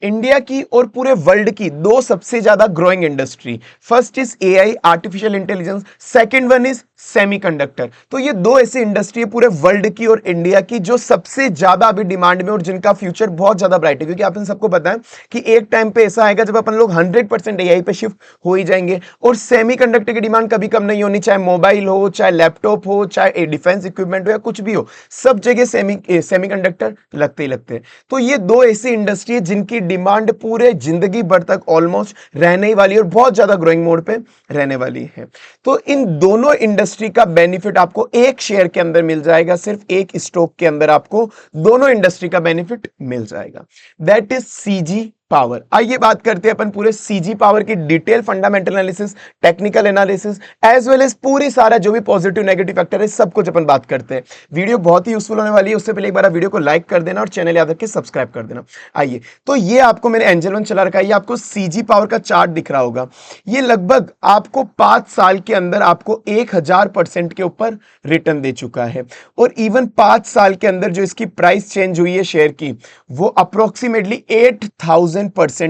India की और पूरे वर्ल्ड की दो सबसे ज्यादा growing industry, first is AI artificial intelligence, second one is semiconductor. तो ये दो ऐसी इंडस्ट्री है पूरे वर्ल्ड की और इंडिया की जो सबसे ज्यादा अभी डिमांड में और जिनका फ्यूचर बहुत ज्यादा ब्राइट है, क्योंकि आप इन सबको पता है कि एक टाइम पे ऐसा आएगा जब अपन लोग 100% एआई पे शिफ्ट हो ही जाएंगे और सेमीकंडक्टर की डिमांड कभी कम नहीं होनी, चाहे मोबाइल हो, चाहे लैपटॉप हो, चाहे डिफेंस इक्विपमेंट हो या कुछ भी हो, सब जगह सेमीकंडक्टर लगते ही लगते हैं। तो ये दो ऐसी इंडस्ट्री है जिनकी डिमांड पूरे जिंदगी भर तक ऑलमोस्ट रहने ही वाली और बहुत ज्यादा ग्रोइंग मोड पे रहने वाली है। तो इन दोनों इंडस्ट्री का बेनिफिट आपको एक शेयर के अंदर मिल जाएगा, सिर्फ एक स्टॉक के अंदर आपको दोनों इंडस्ट्री का बेनिफिट मिल जाएगा, दैट इज सीजी पावर। आइए बात करते हैं अपन पूरे सीजी पावर की detail fundamental analysis, technical analysis as well as पूरी सारा जो भी पॉजिटिव नेगेटिव फैक्टर है सब कुछ अपन बात करते हैं। वीडियो बहुत ही यूजफुल होने वाली है, उससे पहले एक बार वीडियो को लाइक कर देना और चैनल याद रख के सब्सक्राइब कर देना। आइए, तो ये आपको मैंने एंजल वन चला रखा है, ये आपको सीजी पावर का चार्ट दिख रहा होगा। ये लगभग आपको 5 साल के अंदर आपको 1000% के ऊपर रिटर्न दे चुका है और इवन 5 साल के अंदर जो इसकी प्राइस चेंज हुई है शेयर की, वो अप्रोक्सीमेटली 8000%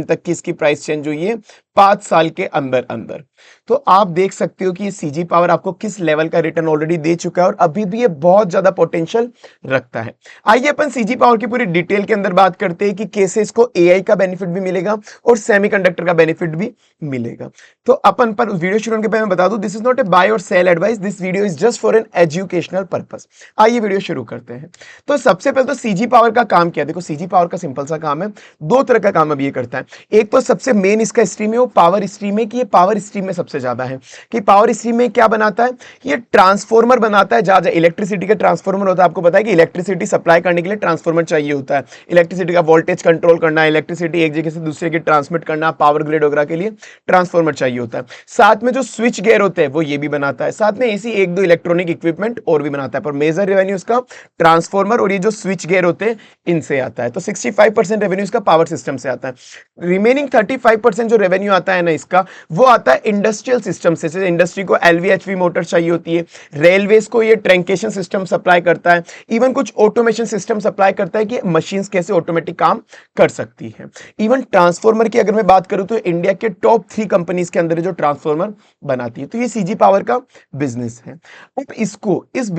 तक की इसकी प्राइस चेंज हुई है 5 साल के अंदर अंदर। तो आप देख सकते हो कि ये सीजी पावर आपको किस लेवल का रिटर्न ऑलरेडी दे चुका है और अभी भी ये बहुत ज्यादा पोटेंशियल रखता है। आइए अपन सीजी पावर की पूरी डिटेल के अंदर बात करते हैं कि कैसे इसको एआई का बेनिफिट भी मिलेगा और सेमीकंडक्टर का बेनिफिट भी मिलेगा। तो अपन पर वीडियो शुरू होने के पहले मैं बता दूं, this is not a buy और sell advice, this video is just for an educational purpose. आइए वीडियो शुरू करते हैं। तो सबसे पहले तो सीजी पावर का काम क्या है, देखो सीजी पावर का सिंपल सा काम है, दो तरह का काम अभी ये करता है। एक तो सबसे मेन इसका स्ट्रीम है वो पावर स्ट्रीम है, कि ये पावर स्ट्रीम में सबसे ज्यादा है कि पावर स्ट्रीम में क्या बनाता है, ये ट्रांसफॉर्मर बनाता है। जहां इलेक्ट्रिसिटी का ट्रांसफॉर्मर होता है, आपको पता है कि इलेक्ट्रिसिटी सप्लाई करने के लिए ट्रांसफॉर्मर चाहिए होता है, इलेक्ट्रिसिटी का वोल्टेज कंट्रोल करना, इलेक्ट्रिसिटी एक जगह से दूसरे की ट्रांसमिट करना, पावर ग्रिड वगैरह के लिए ट्रांसफॉर्मर चाहिए होता है। साथ में जो स्विच गेयर होते हैं वो ये भी बनाता है, साथ में ऐसी एक दो इलेक्ट्रॉनिक इक्विपमेंट और भी बनाता है, पर मेजर रेवेन्यू इसका ट्रांसफॉर्मर और ये जो स्विच गेयर होते हैं इनसे आता है। तो 65% रेवेन्यू इसका पावर सिस्टम से आता है। रिमेनिंग 35% जो रेवेन्यू आता है ना इसका, वो आता है इंडस्ट्रियल सिस्टम से। जैसे इंडस्ट्री को एलवीएचवी मोटर चाहिए होती है, रेलवेज को ये ट्रैंकेशन सिस्टम सप्लाई करता है, इवन कुछ ऑटोमेशन सिस्टम सप्लाई करता है कि मशीन्स कैसे ऑटोमेटिक काम कर सकती है। इवन ट्रांसफॉर्मर की अगर मैं बात करूं तो इंडिया के टॉप 3 कंपनीज के अंदर जो ट्रांसफॉर्मर बनाती है, तो ये सीजी पावर का बिजनेस है। अब इसको इस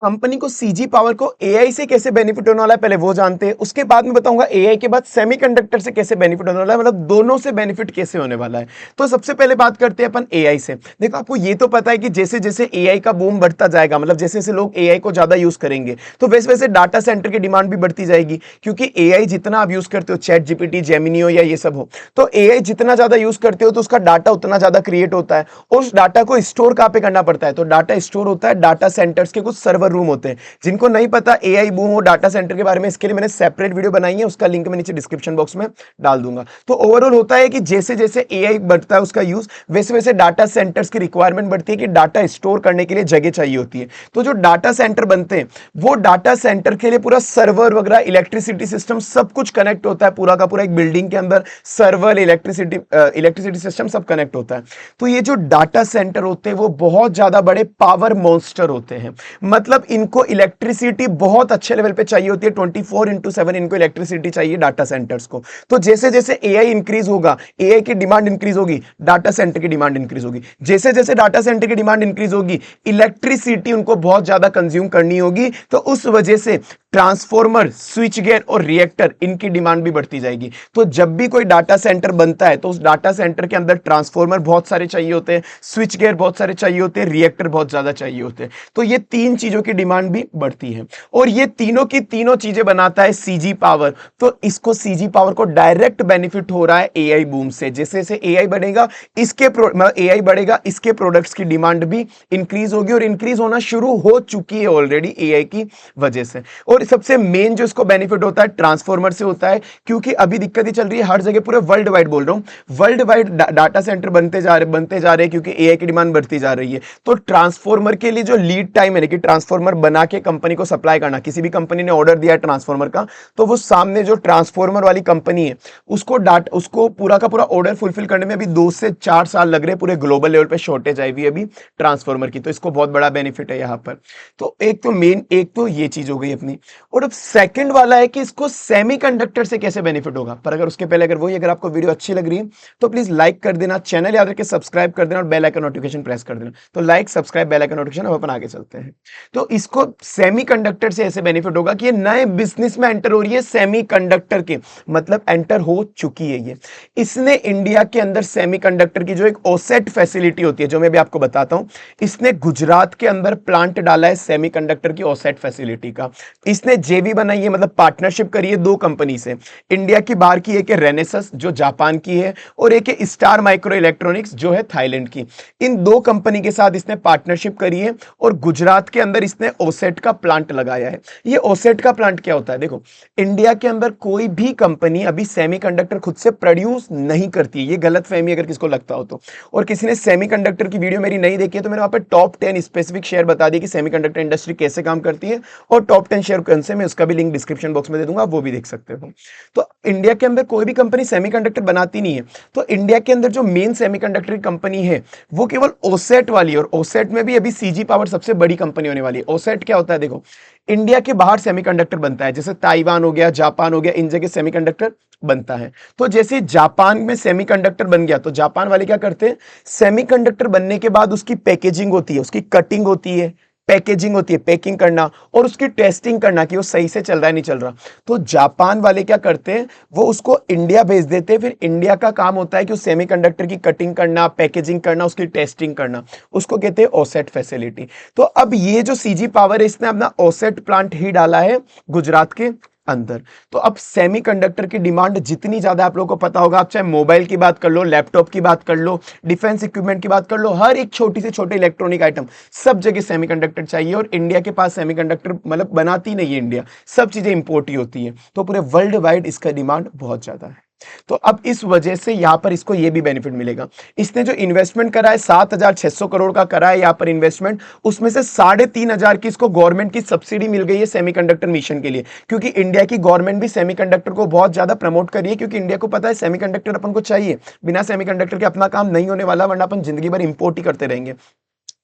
कंपनी को सीजी पावर को एआई से कैसे बेनिफिट होने वाला है पहले वो जानते हैं, उसके बाद में बताऊंगा एआई के बाद सेमीकंडक्टर से कैसे बेनिफिट होने वाला है, मतलब दोनों से बेनिफिट कैसे होने वाला है। तो सबसे पहले बात करते हैं अपन एआई से। देखो आपको ये तो पता है कि जैसे जैसे एआई का बूम बढ़ता जाएगा, मतलब जैसे जैसे लोग एआई को ज्यादा यूज करेंगे तो वैसे वैसे डाटा सेंटर की डिमांड भी बढ़ती जाएगी, क्योंकि एआई जितना आप यूज करते हो, चैट जीपीटी, जेमिनी हो या ये सब हो, तो एआई जितना ज्यादा यूज करते हो तो उसका डाटा उतना ज्यादा क्रिएट होता है और उस डाटा को स्टोर कहां पे करना पड़ता है, तो डाटा स्टोर होता है डाटा सेंटर्स के कुछ सर्वर रूम होते हैं। जिनको नहीं पता एआई बूम और डाटा सेंटर के बारे में, इसके लिए मैंने सेपरेट वीडियो बनाई है, उसका लिंक मैं नीचे डिस्क्रिप्शन बॉक्स में डाल दूंगा। तो ओवरऑल होता है कि जैसे जैसे एआई बढ़ता है उसका यूज, वैसे वैसे डाटा सेंटर्स की रिक्वायरमेंट बढ़ती है कि डाटा स्टोर करने के लिए जगह चाहिए होती है। तो जो डाटा सेंटर बनते हैं वो डाटा सेंटर के लिए पूरा सर्वर वगैरह, इलेक्ट्रिसिटी सिस्टम सब कुछ कनेक्ट होता है, पूरा का पूरा एक बिल्डिंग के अंदर सर्वर, इलेक्ट्रिसिटी सिस्टम सब कनेक्ट होता है। तो ये जो डाटा सेंटर होते हैं वो बहुत ज्यादा बड़े पावर मॉन्स्टर होते हैं, मतलब इनको इलेक्ट्रिसिटी बहुत अच्छे लेवल पे चाहिए होती है, 24/7 इनको इलेक्ट्रिसिटी चाहिए डाटा सेंटर्स को। तो जैसे जैसे एआई इंक्रीज होगा, एआई की डिमांड इंक्रीज होगी, डाटा सेंटर की डिमांड इंक्रीज होगी, जैसे जैसे डाटा सेंटर की डिमांड इंक्रीज होगी, इलेक्ट्रिसिटी उनको बहुत ज्यादा कंज्यूम करनी होगी, तो उस वजह से ट्रांसफॉर्मर, स्विच गियर और रिएक्टर इनकी डिमांड भी बढ़ती जाएगी। तो जब भी कोई डाटा सेंटर बनता है तो उस डाटा सेंटर के अंदर ट्रांसफॉर्मर बहुत सारे चाहिए होते हैं, स्विच गियर बहुत सारे चाहिए होते हैं, रिएक्टर बहुत ज्यादा चाहिए होते हैं। तो ये 3 चीजों की डिमांड भी बढ़ती है और ये तीनों की तीनों चीजें बनाता है सीजी पावर। तो इसको सीजी पावर को डायरेक्ट बेनिफिट हो रहा है एआई बूम से। जैसे जैसे एआई बढ़ेगा, एआई बढ़ेगा, इसके प्रोडक्ट्स की डिमांड भी इंक्रीज होगी और इंक्रीज होना शुरू हो चुकी है ऑलरेडी एआई की वजह से। और सबसे मेन जो इसको बेनिफिट होता है ट्रांसफॉर्मर से होता है, क्योंकि अभी दिक्कत ही चल रही है हर जगह, पूरे वर्ल्ड वाइड बोल रहा हूं, वर्ल्ड वाइड डाटा सेंटर बनते जा रहे हैं, क्योंकि एआई की डिमांड बढ़ती जा रही है। तो ट्रांसफॉर्मर के लिए जो लीड टाइम है कि ट्रांसफॉर्मर ट्रांसफॉर्मर बना के कंपनी को सप्लाई करना। किसी भी कंपनी ने ऑर्डर दिया है ट्रांसफॉर्मर का, तो वो सामने जो ट्रांसफॉर्मर वाली कंपनी है उसको पूरा का पूरा ऑर्डर फुलफिल करने में अभी 2 से 4 साल लग रहे हैं। पूरे ग्लोबल लेवल पे शॉर्टेज आई हुई है अभी ट्रांसफॉर्मर की, तो इसको बहुत बड़ा बेनिफिट है यहाँ पर। तो एक तो ये चीज हो गई अपनी। और अब सेकंड वाला है कि इसको सेमीकंडक्टर से कैसे बेनिफिट होगा। पर अगर उसके पहले अगर आपको वीडियो अच्छी लग रही है तो प्लीज लाइक कर देना, चैनल याद रखिए सब्सक्राइब कर देना और बेल आइकन नोटिफिकेशन प्रेस कर देना। तो like, subscribe, bell icon notification, अब अपन आगे चलते हैं। तो इसको सेमीकंडक्टर से ऐसे बेनिफिट होगा कि ये नए बिजनेस में एंटर हो रही है सेमीकंडक्टर के, मतलब एंटर हो चुकी है ये। इसने इंडिया के अंदर सेमीकंडक्टर की जो एक ओसेट फैसिलिटी होती है, जो मैं भी आपको बताता हूं, इसने गुजरात के अंदर प्लांट डाला है सेमीकंडक्टर की ओसेट फैसिलिटी का। इसने जेवी बनाई है, मतलब पार्टनरशिप करी है 2 कंपनी से। इंडिया की बाहर की एक है रेनेसस जो जापान की है, और एक है स्टार माइक्रो इलेक्ट्रॉनिक्स जो है थाईलैंड की। इन 2 कंपनी के साथ इसने पार्टनरशिप करी है और गुजरात के अंदर इसने ओसेट का प्लांट लगाया है। ये ओसेट का प्लांट क्या होता है? देखो, इंडिया के अंदर कोई भी कंपनी अभी सेमीकंडक्टर खुद से प्रोड्यूस नहीं करती है। ये गलतफहमी अगर किसको लगता हो तो। और किसी ने सेमीकंडक्टर की वीडियो मेरी नहीं देखी है तो मैंने वहां पे टॉप 10 स्पेसिफिक शेयर बता दिए कि सेमीकंडक्टर इंडस्ट्री कैसे काम करती है, और टॉप 10 शेयर कौन से, मैं उसका भी लिंक डिस्क्रिप्शन बॉक्स में दे दूंगा, वो भी देख सकते हो। तो इंडिया के अंदर कोई भी कंपनी सेमीकंडक्टर बनाती नहीं है। तो इंडिया के अंदर जो मेन सेमीकंडक्टर की कंपनी है वो केवल ओसेट वाली है, और ओसेट में भी अभी सीजी पावर सबसे बड़ी कंपनी होने वाली है। ओसेट क्या होता है? देखो, इंडिया के बाहर सेमीकंडक्टर बनता है, जैसे ताइवान हो गया, जापान हो गया, इन जगह सेमीकंडक्टर बनता है। तो जैसे जापान में सेमीकंडक्टर बन गया तो जापान वाले क्या करते हैं, सेमीकंडक्टर बनने के बाद उसकी पैकेजिंग होती है, उसकी कटिंग होती है, पैकेजिंग होती है, पैकिंग करना, और उसकी टेस्टिंग करना कि वो सही से चल रहा है नहीं चल रहा। तो जापान वाले क्या करते हैं, वो उसको इंडिया भेज देते हैं। फिर इंडिया का काम होता है कि उस सेमीकंडक्टर की कटिंग करना, पैकेजिंग करना, उसकी टेस्टिंग करना, उसको कहते हैं ओसेट फैसिलिटी। तो अब ये जो सीजी पावर है इसने अपना ओसेट प्लांट ही डाला है गुजरात के अंदर। तो अब सेमीकंडक्टर की डिमांड जितनी ज्यादा, आप लोगों को पता होगा, आप चाहे मोबाइल की बात कर लो, लैपटॉप की बात कर लो, डिफेंस इक्विपमेंट की बात कर लो, हर एक छोटी से छोटे इलेक्ट्रॉनिक आइटम, सब जगह सेमीकंडक्टर चाहिए। और इंडिया के पास सेमीकंडक्टर मतलब बनाती नहीं है इंडिया, सब चीजें इंपोर्ट ही होती है। तो पूरे वर्ल्ड वाइड इसका डिमांड बहुत ज्यादा है। तो अब इस वजह से यहां पर इसको यह भी बेनिफिट मिलेगा। इसने जो इन्वेस्टमेंट करा है 7,600 करोड़ का करा है यहां पर इन्वेस्टमेंट, उसमें से 3,500 की इसको गवर्नमेंट की सब्सिडी मिल गई है सेमीकंडक्टर मिशन के लिए। क्योंकि इंडिया की गवर्नमेंट भी सेमीकंडक्टर को बहुत ज्यादा प्रमोट कर रही है, क्योंकि इंडिया को पता है सेमीकंडक्टर अपन को चाहिए, बिना सेमीकंडक्टर के अपना काम नहीं होने वाला, वरना अपन जिंदगी भर इंपोर्ट ही करते रहेंगे।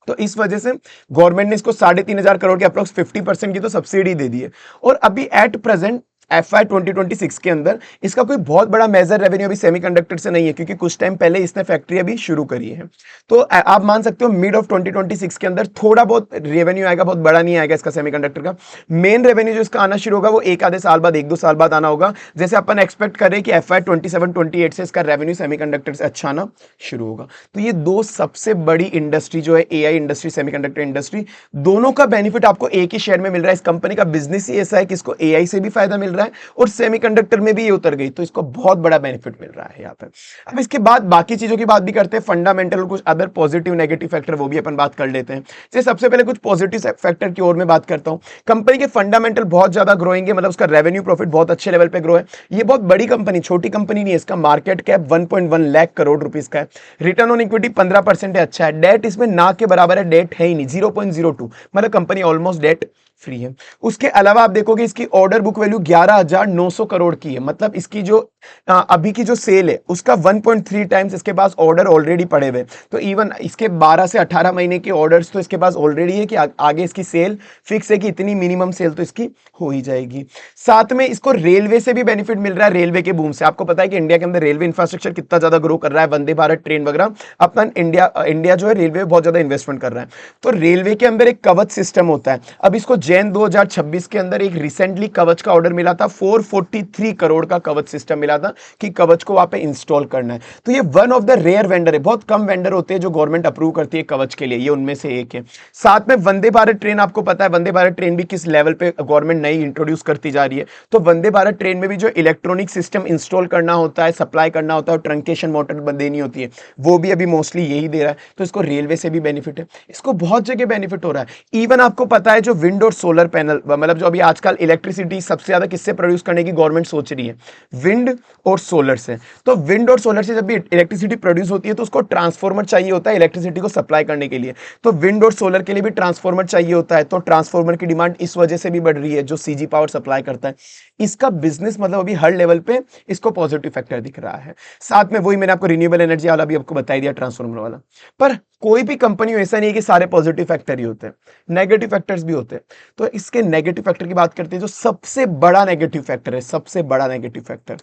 तो इस वजह से गवर्नमेंट ने इसको 3,500 करोड़ के अप्रोक्स 50% की तो सब्सिडी दे दी है। और अभी एट प्रेजेंट FY 2026 के अंदर इसका कोई बहुत बड़ा मेजर रेवेन्यू अभी सेमीकंडक्टर से नहीं है, क्योंकि कुछ टाइम पहले इसने फैक्ट्री अभी शुरू करी है। तो आप मान सकते हो मिड ऑफ 2026 के अंदर थोड़ा बहुत रेवेन्यू आएगा, बहुत बड़ा नहीं आएगा इसका सेमीकंडक्टर का। मेन रेवेन्यू जो इसका आना शुरू होगा वो एक आधे साल बाद, 1-2 साल बाद आना होगा। जैसे अपन एक्सपेक्ट कर रहे हैं कि FY 27-28 से इसका रेवेन्यू सेमीकंडक्टर से अच्छा आना शुरू होगा। तो ये 2 सबसे बड़ी इंडस्ट्री जो है, AI इंडस्ट्री, सेमीकंडक्टर इंडस्ट्री, दोनों का बेनिफिट आपको एक ही शेयर में मिल रहा है। इस कंपनी का बिजनेस ही ऐसा है कि इसको AI से भी फायदा मिल रहा है और सेमीकंडक्टर में भी ये उतर गई, तो इसको बहुत बड़ा बेनिफिट मिल रहा है यहाँ पर। अब इसके बाद बाकी चीजों की बात भी करते हैं, फंडामेंटल और कुछ अदर पॉजिटिव नेगेटिव फैक्टर, वो भी अपन बात कर लेते हैं। जैसे सबसे पहले कुछ पॉजिटिव फैक्टर की ओर में बात करता हूं। कंपनी के फंडामेंटल बहुत ज्यादा ग्रोइंग है, मतलब उसका रेवेन्यू प्रॉफिट बहुत अच्छे लेवल पे ग्रो है। ये बहुत बड़ी कंपनी, छोटी कंपनी नहीं है। इसका market cap 1.1 lakh crore rupees का है। रिटर्न ऑन इक्विटी 15% है, अच्छा है। डेट इसमें ना के बराबर है, डेट है ही नहीं, 0.02, मतलब कंपनी ऑलमोस्ट डेट फ्री है। उसके अलावा आप देखोगे इसकी ऑर्डर बुक वैल्यू 11,900 करोड़ की है, मतलब इसकी जो अभी की जो सेल है उसका 1.3 टाइम्स इसके पास ऑर्डर ऑलरेडी पड़े हुए। तो इवन इसके 12 से 18 महीने के ऑर्डर्स तो इसके पास ऑलरेडी है कि आगे इसकी सेल फिक्स है कि इतनी मिनिमम सेल तो इसकी हो ही जाएगी। साथ में इसको रेलवे से भी बेनिफिट मिल रहा है, रेलवे के बूम से। आपको पता है कि इंडिया के अंदर रेलवे इंफ्रास्ट्रक्चर कितना ज्यादा ग्रो कर रहा है, वंदे भारत ट्रेन वगैरह। अपन इंडिया जो है रेलवे बहुत ज्यादा इन्वेस्टमेंट कर रहा है। तो रेलवे के अंदर एक कवच सिस्टम होता है। अब इसको जैन 2026 के अंदर एक रिसेंटली कवच का ऑर्डर मिला था, 443 करोड़ का कवच सिस्टम मिला था कि कवच को वहां पे इंस्टॉल करना है। तो ये one of the rare vendor है, बहुत कम वेंडर होते हैं जो गवर्नमेंट अप्रूव करती है कवच के लिए, ये उनमें से एक है। साथ में वंदे भारत ट्रेन, आपको पता है वंदे भारत ट्रेन भी किस लेवल पे गवर्नमेंट नई इंट्रोड्यूस करती जा रही है। तो वंदे भारत ट्रेन में भी जो इलेक्ट्रॉनिक सिस्टम इंस्टॉल करना होता है, सप्लाई करना होता है और ट्रंकेशन मोटर देनी होती है, वो भी अभी मोस्टली यही दे रहा है। तो इसको रेलवे से भी बेनिफिट है, इसको बहुत जगह बेनिफिट हो रहा है। इवन आपको पता है जो विंड और सोलर पैनल, मतलब जो अभी आजकल इलेक्ट्रिसिटी सबसे ज्यादा किससे प्रोड्यूस करने की गवर्नमेंट सोच रही है, विंड और सोलर से। तो विंड और सोलर से जब भी इलेक्ट्रिसिटी प्रोड्यूस होती है तो उसको ट्रांसफॉर्मर चाहिए होता है इलेक्ट्रिसिटी को सप्लाई करने के लिए। तो विंड और सोलर के लिए भी ट्रांसफॉर्मर चाहिए होता है, तो ट्रांसफॉर्मर की डिमांड इस वजह से भी बढ़ रही है, जो सीजी पावर सप्लाई करता है। इसका बिजनेस मतलब अभी हर लेवल पे इसको पॉजिटिव फैक्टर दिख रहा है। साथ में वही मैंने आपको रिन्यूएबल एनर्जी वाला भी आपको बता दिया, ट्रांसफॉर्मर वाला। पर कोई भी कंपनी ऐसा नहीं है कि सारे पॉजिटिव फैक्टर ही होते हैं, नेगेटिव फैक्टर्स भी होते हैं। तो इसके नेगेटिव फैक्टर की बात करते हैं, जो सबसे बड़ा नेगेटिव फैक्टर है, सबसे बड़ा नेगेटिव फैक्टर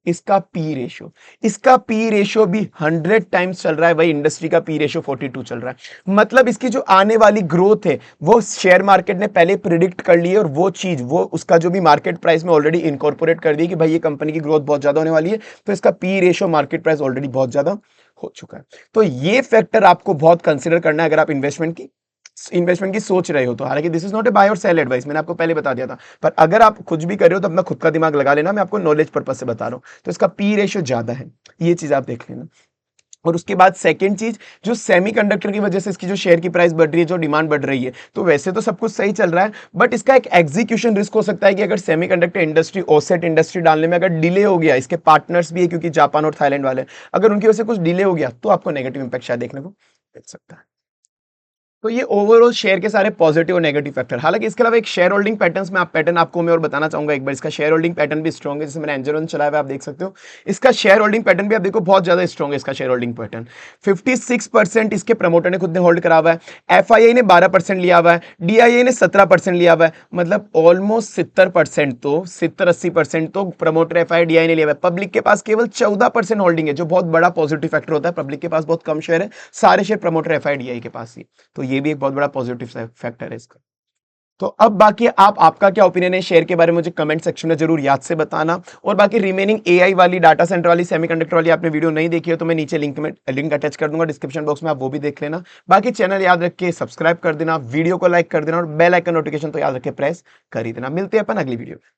इसका पी रेशियो। इसका पी रेशियो भी 100 टाइम्स चल रहा है, वही इंडस्ट्री का पी रेशियो 42 चल रहा है। मतलब इसकी जो आने वाली ग्रोथ है वो शेयर मार्केट ने पहले प्रिडिक्ट कर ली है, और वो चीज वो उसका जो भी मार्केट प्राइस में ऑलरेडी इनकॉर्पोरेट कर दी कि भाई ये कंपनी की ग्रोथ बहुत ज्यादा होने वाली है, तो इसका P ratio market price already बहुत ज्यादा हो चुका है। तो ये फैक्टर आपको बहुत कंसिडर करना है अगर आप इन्वेस्टमेंट की सोच रहे हो तो। हालांकि this is not a buy और सेल एडवाइस, मैंने आपको पहले बता दिया था, पर अगर आप कुछ भी कर रहे हो तो अपना खुद का दिमाग लगा लेना, मैं आपको नॉलेज पर्पज से बता रहा हूं। तो इसका पी रेशियो ज्यादा है, ये चीज आप देख लेना। और उसके बाद सेकंड चीज, जो सेमीकंडक्टर की वजह से इसकी जो शेयर की प्राइस बढ़ रही है, जो डिमांड बढ़ रही है, तो वैसे तो सब कुछ सही चल रहा है, बट इसका एक एग्जीक्यूशन रिस्क हो सकता है कि अगर सेमीकंडक्टर इंडस्ट्री, ओसेट इंडस्ट्री डालने में अगर डिले हो गया, इसके पार्टनर्स भी है क्योंकि जापान और थाईलैंड वाले, अगर उनकी वजह से कुछ डिले हो गया तो आपको नेगेटिव इंपैक्ट शायद देखने को मिल सकता है। तो ये ओवरऑल शेयर के सारे पॉजिटिव और नेगेटिव फैक्टर। हालांकि इसके अलावा एक शेयर होल्डिंग पैटर्न्स में पैटर्न आपको मैं और बताना चाहूंगा एक बार। इसका शेयर होल्डिंग पैटर्न भी स्ट्रॉन्ग है, जैसे मैंने एंजल चलाया हुआ आप देख सकते हो। इसका शेयर होल्डिंग पैटर्न भी आप देखो बहुत ज्यादा स्ट्रॉन्ग है। इसका शेयर होल्डिंग पैटर्न 56% इसके प्रमोटर ने खुद ने होल्ड करा हुआ है, एफआईआई ने 12% लिया हुआ है, डीआईआई ने 17% लिया हुआ है। मतलब ऑलमोस्ट 70% तो 70-80% तो प्रमोटर एफआईआई डीआई ने लिया हुआ है। पब्लिक के पास केवल 14% होल्डिंग है, जो बहुत बड़ा पॉजिटिव फैक्टर होता है। पब्लिक के पास बहुत कम शेयर है, सारे शेयर प्रमोटर एफआईआई डीआई के पास ही। तो ये भी एक बहुत बड़ा पॉजिटिव फैक्टर है इसका। तो अब बाकी आपका क्या ओपिनियन है शेयर के बारे में, मुझे कमेंट सेक्शन में जरूर याद से बताना। और बाकी रिमेनिंग एआई वाली, डाटा सेंटर वाली, सेमीकंडक्टर वाली आपने वीडियो नहीं देखी हो तो मैं नीचे लिंक अटैच कर दूंगा डिस्क्रिप्शन बॉक्स में, आप वो भी देख लेना। बाकी चैनल याद रख के सब्सक्राइब कर देना, वीडियो को लाइक कर देना, और बेल आइकन नोटिफिकेशन तो याद रख के प्रेस कर ही देना। मिलते हैं अपन अगली वीडियो में।